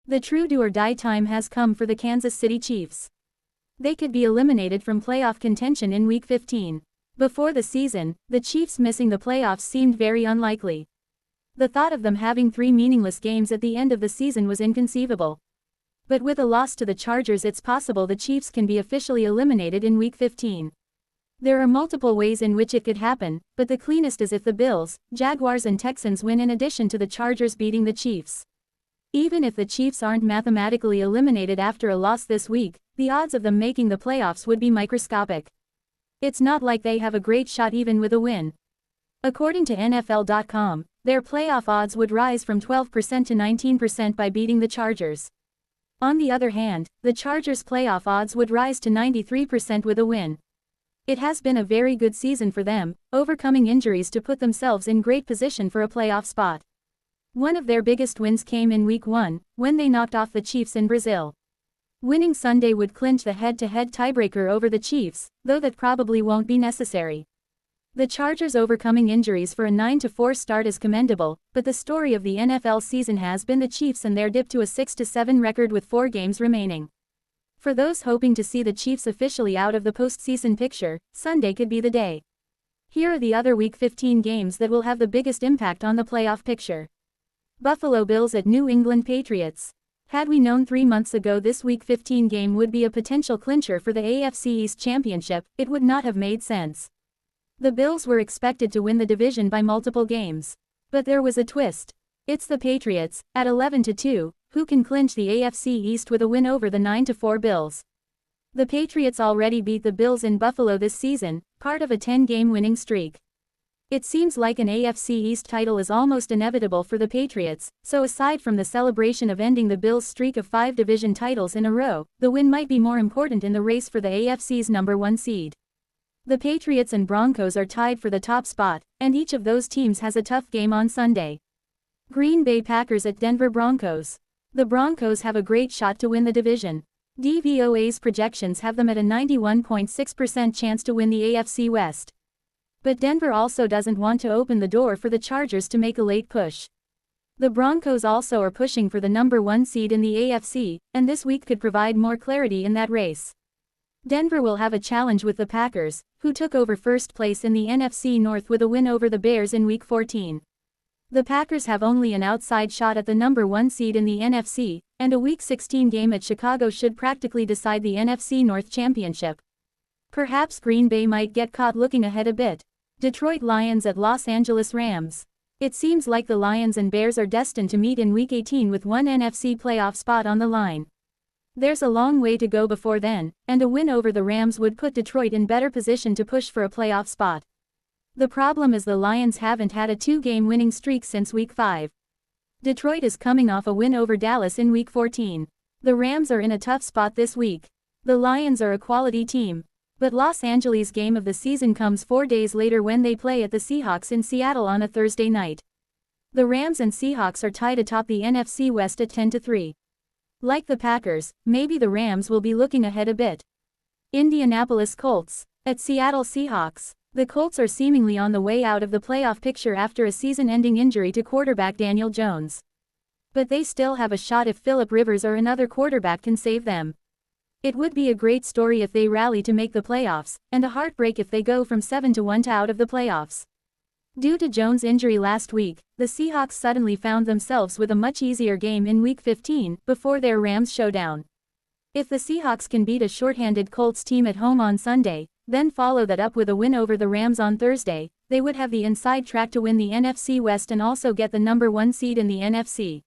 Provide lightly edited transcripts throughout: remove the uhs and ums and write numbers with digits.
The true do-or-die time has come for the Kansas City Chiefs. They could be eliminated from playoff contention in Week 15. Before the season, the Chiefs missing the playoffs seemed very unlikely. The thought of them having 3 meaningless games at the end of the season was inconceivable. But with a loss to the Chargers, it's possible the Chiefs can be officially eliminated in Week 15. There are multiple ways in which it could happen, but the cleanest is if the Bills, Jaguars and Texans win in addition to the Chargers beating the Chiefs. Even if the Chiefs aren't mathematically eliminated after a loss this week, the odds of them making the playoffs would be microscopic. It's not like they have a great shot even with a win. According to NFL.com, their playoff odds would rise from 12% to 19% by beating the Chargers. On the other hand, the Chargers' playoff odds would rise to 93% with a win. It has been a very good season for them, overcoming injuries to put themselves in great position for a playoff spot. One of their biggest wins came in Week 1, when they knocked off the Chiefs in Brazil. Winning Sunday would clinch the head-to-head tiebreaker over the Chiefs, though that probably won't be necessary. The Chargers overcoming injuries for a 9-4 start is commendable, but the story of the NFL season has been the Chiefs and their dip to a 6-7 record with 4 games remaining. For those hoping to see the Chiefs officially out of the postseason picture, Sunday could be the day. Here are the other Week 15 games that will have the biggest impact on the playoff picture. Buffalo Bills at New England Patriots. Had we known 3 months ago this Week 15 game would be a potential clincher for the AFC East Championship, it would not have made sense. The Bills were expected to win the division by multiple games. But there was a twist. It's the Patriots, at 11-2, who can clinch the AFC East with a win over the 9-4 Bills. The Patriots already beat the Bills in Buffalo this season, part of a 10-game winning streak. It seems like an AFC East title is almost inevitable for the Patriots, so aside from the celebration of ending the Bills' streak of 5 division titles in a row, the win might be more important in the race for the AFC's number 1 seed. The Patriots and Broncos are tied for the top spot, and each of those teams has a tough game on Sunday. Green Bay Packers at Denver Broncos. The Broncos have a great shot to win the division. DVOA's projections have them at a 91.6% chance to win the AFC West. But Denver also doesn't want to open the door for the Chargers to make a late push. The Broncos also are pushing for the number 1 seed in the AFC, and this week could provide more clarity in that race. Denver will have a challenge with the Packers, who took over first place in the NFC North with a win over the Bears in Week 14. The Packers have only an outside shot at the number 1 seed in the NFC, and a Week 16 game at Chicago should practically decide the NFC North Championship. Perhaps Green Bay might get caught looking ahead a bit. Detroit Lions at Los Angeles Rams. It seems like the Lions and Bears are destined to meet in Week 18 with one NFC playoff spot on the line. There's a long way to go before then, and a win over the Rams would put Detroit in better position to push for a playoff spot. The problem is the Lions haven't had a 2-game winning streak since Week 5. Detroit is coming off a win over Dallas in Week 14. The Rams are in a tough spot this week. The Lions are a quality team. But Los Angeles' game of the season comes 4 days later when they play at the Seahawks in Seattle on a Thursday night. The Rams and Seahawks are tied atop the NFC West at 10-3. Like the Packers, maybe the Rams will be looking ahead a bit. Indianapolis Colts at Seattle Seahawks. The Colts are seemingly on the way out of the playoff picture after a season-ending injury to quarterback Daniel Jones. But they still have a shot if Philip Rivers or another quarterback can save them. It would be a great story if they rally to make the playoffs, and a heartbreak if they go from 7-1 to out of the playoffs. Due to Jones' injury last week, the Seahawks suddenly found themselves with a much easier game in Week 15, before their Rams showdown. If the Seahawks can beat a shorthanded Colts team at home on Sunday, then follow that up with a win over the Rams on Thursday, they would have the inside track to win the NFC West and also get the number 1 seed in the NFC.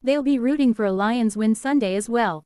They'll be rooting for a Lions win Sunday as well.